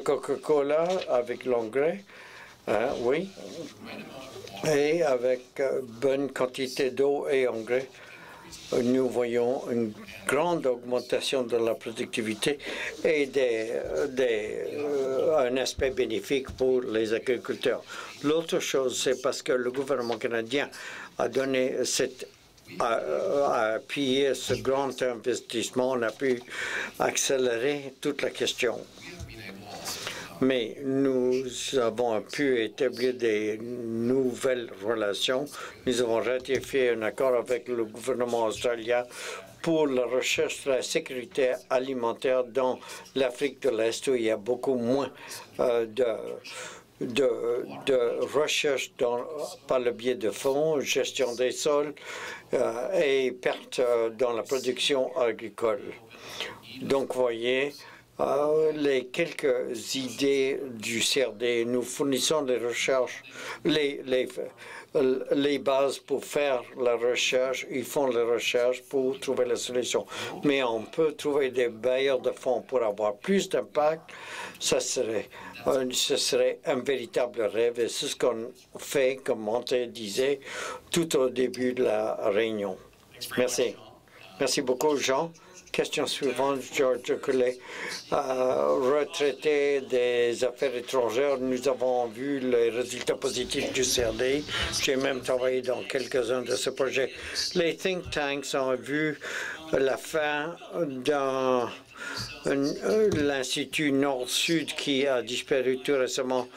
Coca-Cola avec l'engrais, oui, et avec bonne quantité d'eau et engrais, nous voyons une grande augmentation de la productivité et un aspect bénéfique pour les agriculteurs. L'autre chose, c'est parce que le gouvernement canadien a donné a appuyé ce grand investissement, on a pu accélérer toute la question. Mais nous avons pu établir des nouvelles relations. Nous avons ratifié un accord avec le gouvernement australien pour la recherche de la sécurité alimentaire dans l'Afrique de l'Est, où il y a beaucoup moins de recherche par le biais de fonds, gestion des sols et pertes dans la production agricole. Donc, vous voyez, les quelques idées du CRD. Nous fournissons des recherches, les bases pour faire la recherche. Ils font la recherche pour trouver la solution. Mais on peut trouver des bailleurs de fonds pour avoir plus d'impact. Ce serait un véritable rêve et c'est ce qu'on fait, comme Monté disait, tout au début de la réunion. Merci. Merci beaucoup, Jean. Question suivante, George Collet. Retraité des affaires étrangères, nous avons vu les résultats positifs du CRD. J'ai même travaillé dans quelques-uns de ces projets. Les think tanks ont vu la fin dans l'Institut Nord-Sud qui a disparu tout récemment.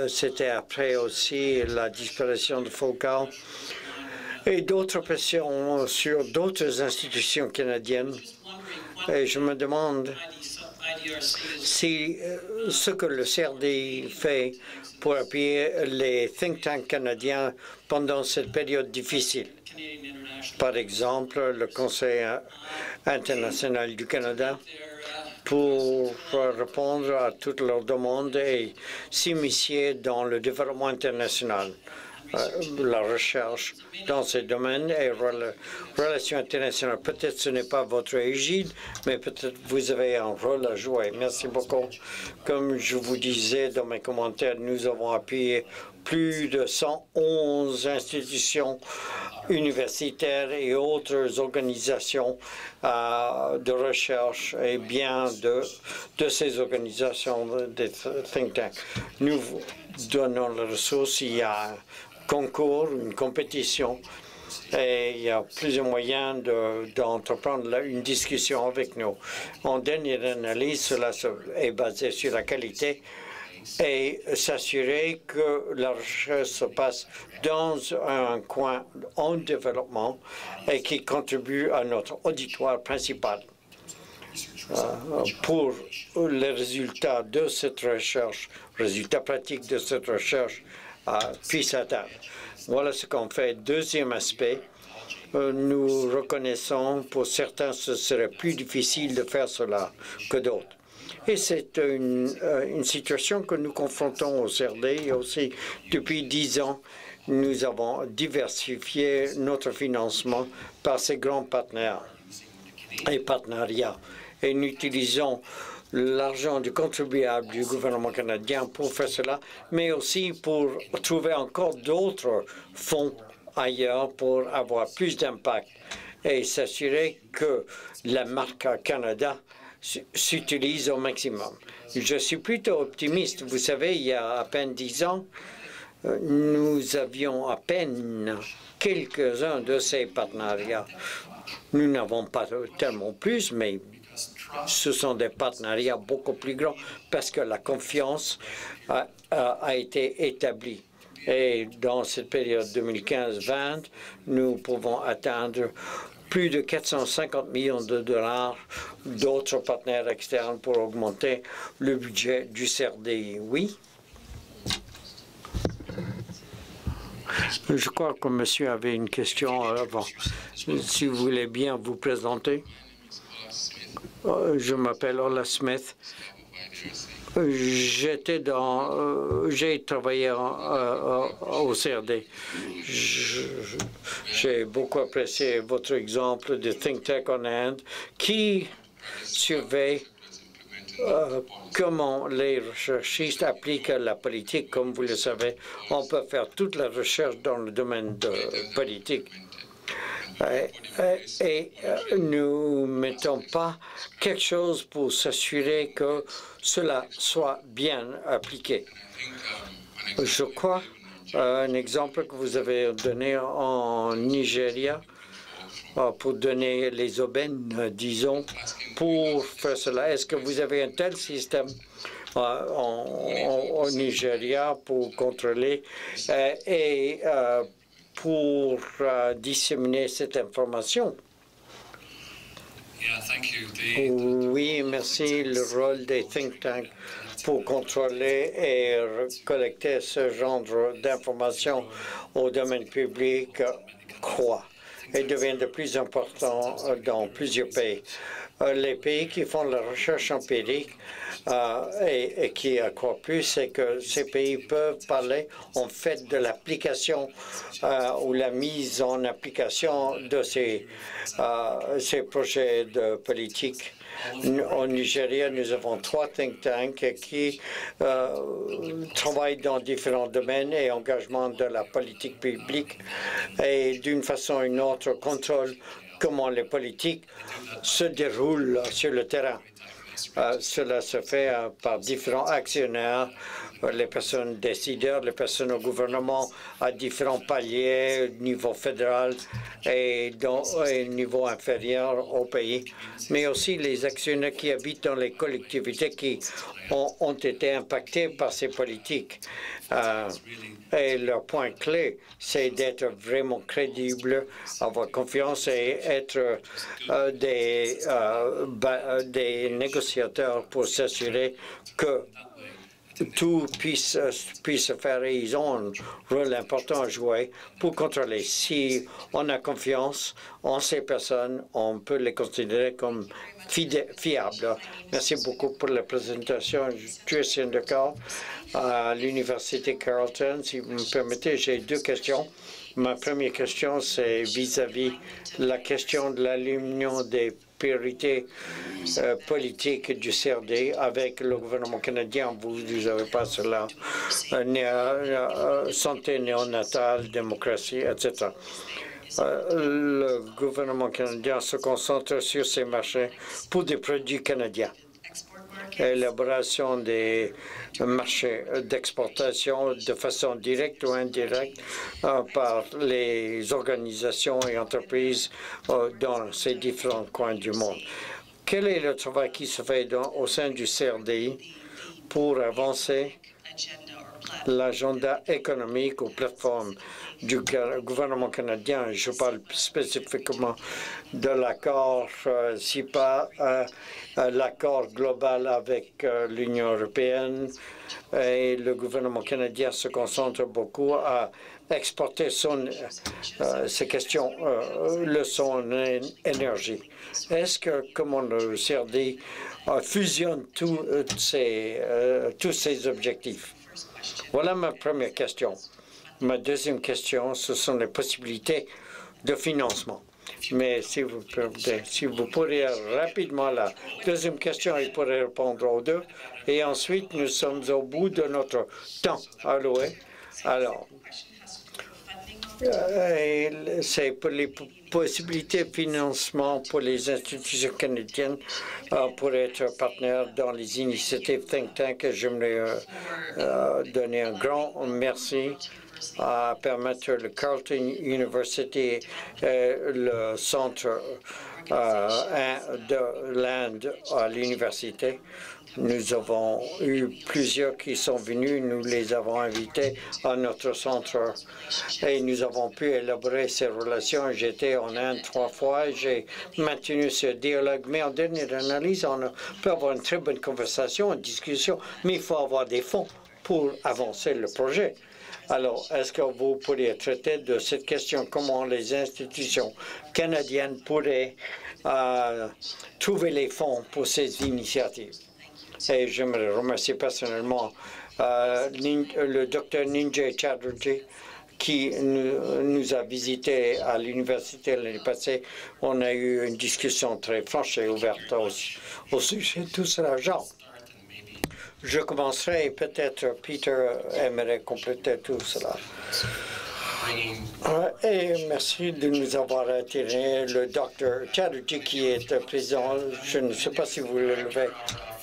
C'était après aussi la disparition de Focal et d'autres pressions sur d'autres institutions canadiennes. Et je me demande si ce que le CRD fait pour appuyer les think tanks canadiens pendant cette période difficile. Par exemple, le Conseil international du Canada pour répondre à toutes leurs demandes et s'immiscer dans le développement international. La recherche dans ces domaines et relations internationales. Peut-être ce n'est pas votre égide, mais peut-être vous avez un rôle à jouer. Merci beaucoup. Comme je vous disais dans mes commentaires, nous avons appuyé plus de 111 institutions universitaires et autres organisations de recherche et bien de ces organisations des think tanks. Nous donnons les ressources. Il y a concours, une compétition, et il y a plusieurs moyens d'entreprendre une discussion avec nous. En dernière analyse, cela est basé sur la qualité et s'assurer que la recherche se passe dans un coin en développement et qui contribue à notre auditoire principal. Pour les résultats de cette recherche, résultats pratiques de cette recherche, puisse atteindre. Voilà ce qu'on fait. Deuxième aspect, nous reconnaissons pour certains ce serait plus difficile de faire cela que d'autres. Et c'est une situation que nous confrontons au CRD et aussi depuis 10 ans, nous avons diversifié notre financement par ces grands partenaires et partenariats. Et nous utilisons l'argent du contribuable du gouvernement canadien pour faire cela, mais aussi pour trouver encore d'autres fonds ailleurs pour avoir plus d'impact et s'assurer que la marque Canada s'utilise au maximum. Je suis plutôt optimiste. Vous savez, il y a à peine 10 ans, nous avions à peine quelques-uns de ces partenariats. Nous n'avons pas tellement plus, mais ce sont des partenariats beaucoup plus grands parce que la confiance a été établie. Et dans cette période 2015-20, nous pouvons atteindre plus de 450 millions de dollars d'autres partenaires externes pour augmenter le budget du CRD. Oui. Je crois que monsieur avait une question avant. Si vous voulez bien vous présenter. Je m'appelle Ola Smith. J'ai travaillé au CRD. J'ai beaucoup apprécié votre exemple de Think Tank on Hand qui surveille comment les recherchistes appliquent la politique. Comme vous le savez, on peut faire toute la recherche dans le domaine de politique. Et nous ne mettons pas quelque chose pour s'assurer que cela soit bien appliqué. Je crois, un exemple que vous avez donné en Nigeria, pour donner les aubaines, disons, pour faire cela. Est-ce que vous avez un tel système au Nigeria pour contrôler et pour disséminer cette information? Oui, merci. Le rôle des think tanks pour contrôler et collecter ce genre d'informations au domaine public croît. et devient de plus important dans plusieurs pays. Les pays qui font la recherche empirique et qui croient plus, c'est que ces pays peuvent parler en fait de l'application ou la mise en application de ces projets de politique. Au Nigeria, nous avons 3 think tanks qui travaillent dans différents domaines et engagements de la politique publique et d'une façon ou d'une autre contrôlent comment les politiques se déroulent sur le terrain. Cela se fait par différents actionnaires, les personnes décideurs, les personnes au gouvernement à différents paliers, niveau fédéral et niveau inférieur au pays, mais aussi les actionnaires qui habitent dans les collectivités qui ont été impactés par ces politiques. Et leur point clé, c'est d'être vraiment crédible, avoir confiance et être des négociateurs pour s'assurer que tout puisse se faire et ils ont un rôle important à jouer pour contrôler. Si on a confiance en ces personnes, on peut les considérer comme fiables. Merci beaucoup pour la présentation. Je suis d'accord à l'Université Carleton. Si vous me permettez, j'ai 2 questions. Ma première question, c'est vis-à-vis la question de l'alignment des priorités politiques du CRD avec le gouvernement canadien. Vous n'avez pas cela. Santé néonatale, démocratie, etc. Le gouvernement canadien se concentre sur ces marchés pour des produits canadiens. Élaboration des marchés d'exportation de façon directe ou indirecte par les organisations et entreprises dans ces différents coins du monde. Quel est le travail qui se fait au sein du CRDI pour avancer l'agenda économique aux plateformes du gouvernement canadien? Je parle spécifiquement de l'accord CIPA, l'accord global avec l'Union européenne, et le gouvernement canadien se concentre beaucoup à exporter ces questions, son énergie. Est-ce que, comment le CRD fusionne tous ces objectifs? Voilà ma première question. Ma deuxième question, ce sont les possibilités de financement. Mais si vous pourriez rapidement la deuxième question, il pourrait répondre aux 2. Et ensuite, nous sommes au bout de notre temps alloué. Alors, c'est pour les possibilités de financement pour les institutions canadiennes pour être partenaires dans les initiatives think tank. J'aimerais donner un grand merci à permettre le Carleton University, le centre de l'Inde à l'université. Nous avons eu plusieurs qui sont venus, nous les avons invités à notre centre et nous avons pu élaborer ces relations. J'étais en Inde 3 fois, j'ai maintenu ce dialogue, mais en dernière analyse, on peut avoir une très bonne conversation, une discussion, mais il faut avoir des fonds pour avancer le projet. Alors, est-ce que vous pourriez traiter de cette question, comment les institutions canadiennes pourraient trouver les fonds pour ces initiatives? Et j'aimerais remercier personnellement le Dr Ninjay Chatterjee qui nous a visités à l'université l'année passée. On a eu une discussion très franche et ouverte au sujet de tout cela. Jean, je commencerai et peut-être Peter aimerait compléter tout cela. Et merci de nous avoir attiré le Dr Chatterjee qui est président. Je ne sais pas si vous le levez.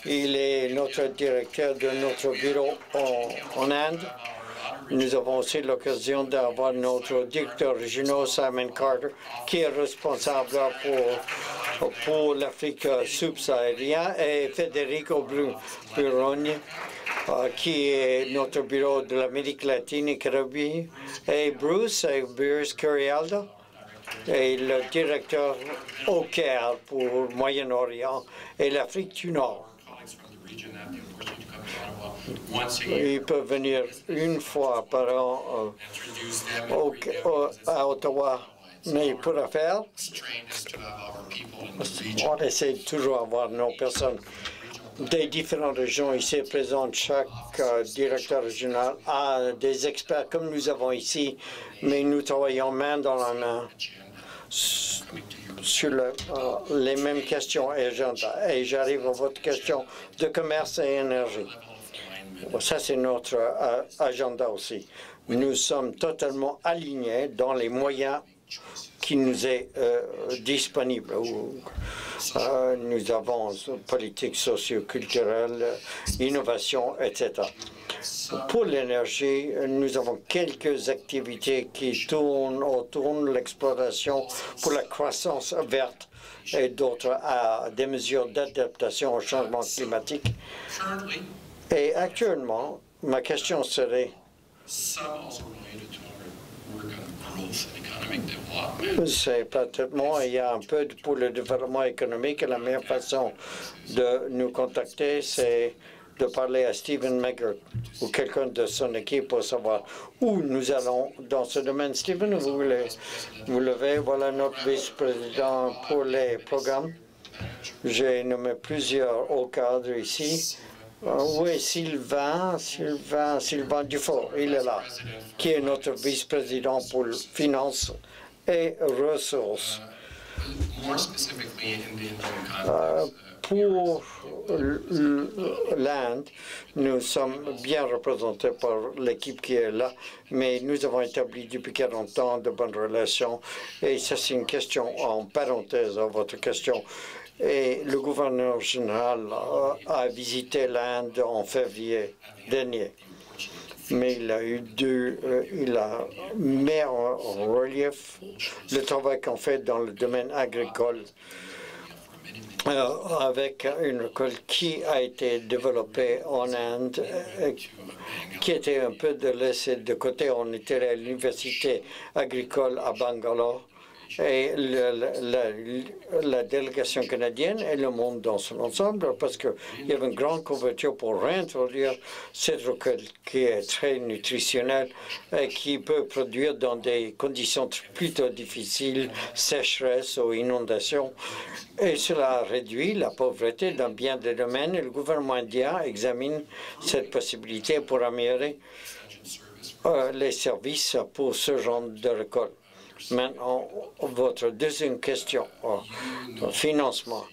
Il est notre directeur de notre bureau en Inde. Nous avons aussi l'occasion d'avoir notre directeur régional, Simon Carter, qui est responsable pour l'Afrique subsaharienne, et Federico Buroni, qui est notre bureau de l'Amérique latine et Caraïbes, et Bruce Curialdo, et le directeur au Caire pour Moyen-Orient et l'Afrique du Nord. Ils peuvent venir une fois par an à Ottawa Mais pour le faire, on essaie de toujours avoir nos personnes des différentes régions ici présentes. Chaque directeur régional a des experts comme nous avons ici, mais nous travaillons main dans la main sur les mêmes questions et agenda. Et j'arrive à votre question de commerce et énergie. Ça, c'est notre agenda aussi. Nous sommes totalement alignés dans les moyens qui nous est disponible. Nous avons politique socio-culturelle, innovation, etc. Pour l'énergie, nous avons quelques activités qui tournent autour de l'exploration pour la croissance verte et d'autres à des mesures d'adaptation au changement climatique. Et actuellement, ma question serait, c'est pratiquement, il y a un peu pour le développement économique et la meilleure façon de nous contacter, c'est de parler à Stephen Meggert ou quelqu'un de son équipe pour savoir où nous allons dans ce domaine. Stephen, vous levez, voilà notre vice-président pour les programmes. J'ai nommé plusieurs hauts cadres ici. Oui, Sylvain Dufault, il est là, qui est notre vice-président pour finances et ressources. Pour l'Inde, nous sommes bien représentés par l'équipe qui est là, mais nous avons établi depuis 40 ans de bonnes relations. Et ça, c'est une question en parenthèse à votre question. Et le gouverneur général a visité l'Inde en février dernier. Mais il a mis en relief le travail qu'on fait dans le domaine agricole avec une école qui a été développée en Inde, qui était un peu laissée de côté. On était à l'université agricole à Bangalore. Et la délégation canadienne et le monde dans son ensemble, parce qu'il y avait une grande couverture pour réintroduire cette récolte qui est très nutritionnelle et qui peut produire dans des conditions plutôt difficiles, sécheresse ou inondations. Et cela réduit la pauvreté dans bien des domaines. Et le gouvernement indien examine cette possibilité pour améliorer les services pour ce genre de récolte. Maintenant, votre deuxième question, financement.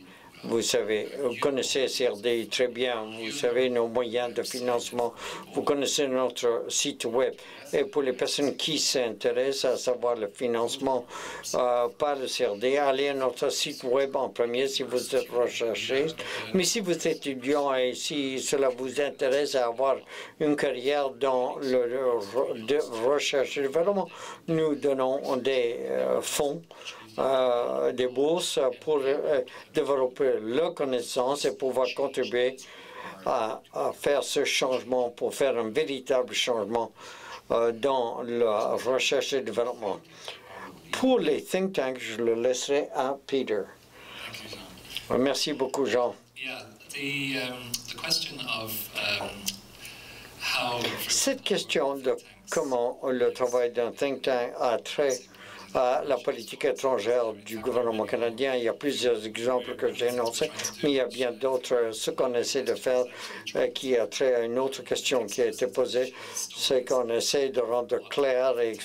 Vous savez, vous connaissez CRD très bien, vous savez nos moyens de financement, vous connaissez notre site web. Et pour les personnes qui s'intéressent à savoir le financement par le CRD, allez à notre site web en premier si vous êtes recherchiste. Mais si vous êtes étudiant et si cela vous intéresse à avoir une carrière dans le recherche et développement, nous donnons des fonds, des bourses pour développer leurs connaissances et pouvoir contribuer à faire ce changement, pour faire un véritable changement dans la recherche et développement. Pour les think tanks, je le laisserai à Peter. Merci beaucoup, Jean. Cette question de comment le travail d'un think tank a trait à la politique étrangère du gouvernement canadien. Il y a plusieurs exemples que j'ai énoncés, mais il y a bien d'autres. Ce qu'on essaie de faire qui a trait à une autre question qui a été posée, c'est qu'on essaie de rendre clair et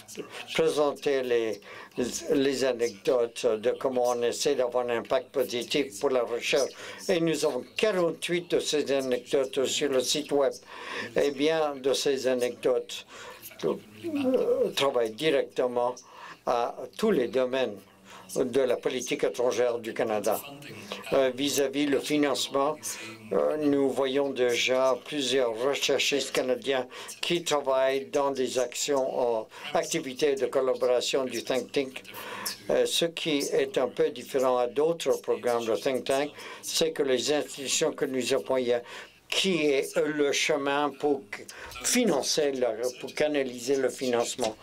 présenter les anecdotes de comment on essaie d'avoir un impact positif pour la recherche. Et nous avons 48 de ces anecdotes sur le site web. Et bien de ces anecdotes travaillent directement à tous les domaines de la politique étrangère du Canada. Vis-à-vis le financement, nous voyons déjà plusieurs recherchistes canadiens qui travaillent dans des activités de collaboration du think tank. Ce qui est un peu différent à d'autres programmes de think tank, c'est que les institutions que nous appuyons qui est le chemin pour financer, pour canaliser le financement.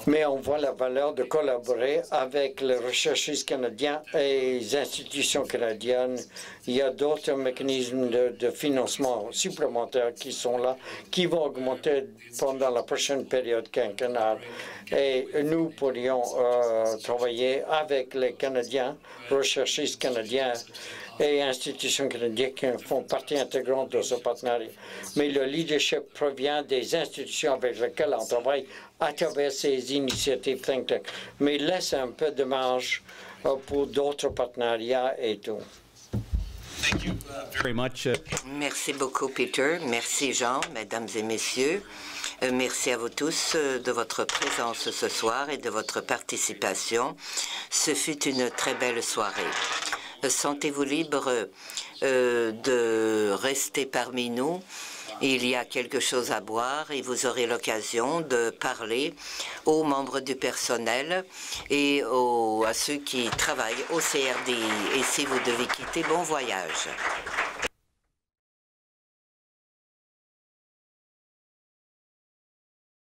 Mais on voit la valeur de collaborer avec les recherchistes canadiens et les institutions canadiennes. Il y a d'autres mécanismes de financement supplémentaires qui sont là, qui vont augmenter pendant la prochaine période quinquennale. Et nous pourrions travailler avec les Canadiens, recherchistes canadiens et institutions canadiennes qui font partie intégrante de ce partenariat. Mais le leadership provient des institutions avec lesquelles on travaille à travers ces initiatives think tank. Mais il laisse un peu de marge pour d'autres partenariats et tout. Very much. Merci beaucoup, Peter. Merci, Jean, mesdames et messieurs. Merci à vous tous de votre présence ce soir et de votre participation. Ce fut une très belle soirée. Sentez-vous libre de rester parmi nous. Il y a quelque chose à boire et vous aurez l'occasion de parler aux membres du personnel et à ceux qui travaillent au CRDI. Et si vous devez quitter, bon voyage.